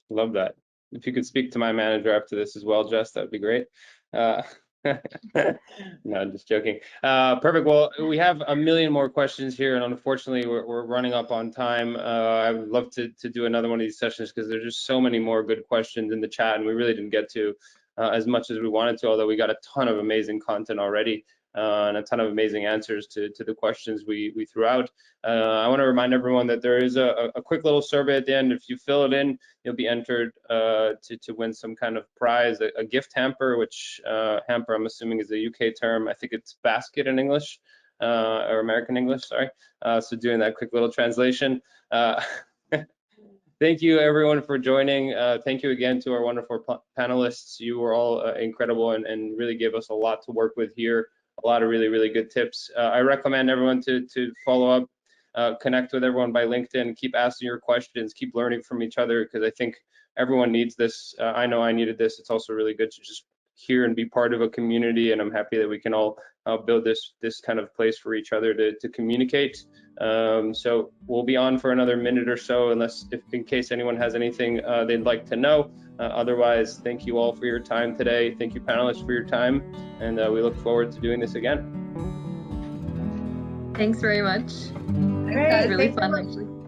Love that. If you could speak to my manager after this as well, Jess, that would be great. No, I'm just joking. Perfect. Well, we have a million more questions here, and unfortunately, we're running up on time. I would love to do another one of these sessions because there's just so many more good questions in the chat, and we really didn't get to as much as we wanted to, although we got a ton of amazing content already. And a ton of amazing answers to the questions we threw out. I want to remind everyone that there is a quick little survey at the end. If you fill it in, you'll be entered to win some kind of prize, a gift hamper, which hamper I'm assuming is a UK term. I think it's basket in English, or American English, sorry. So doing that quick little translation. Thank you everyone for joining. Thank you again to our wonderful panelists. You were all incredible and really gave us a lot to work with here. A lot of really, really good tips. I recommend everyone to follow up, connect with everyone by LinkedIn, keep asking your questions, keep learning from each other, because I think everyone needs this. I know I needed this. It's also really good to just hear and be part of a community, and I'm happy that we can all build this kind of place for each other to communicate. So we'll be on for another minute or so, in case anyone has anything they'd like to know. Otherwise, thank you all for your time today. Thank you, panelists, for your time, and we look forward to doing this again. Thanks very much. Great. It was really fun, actually.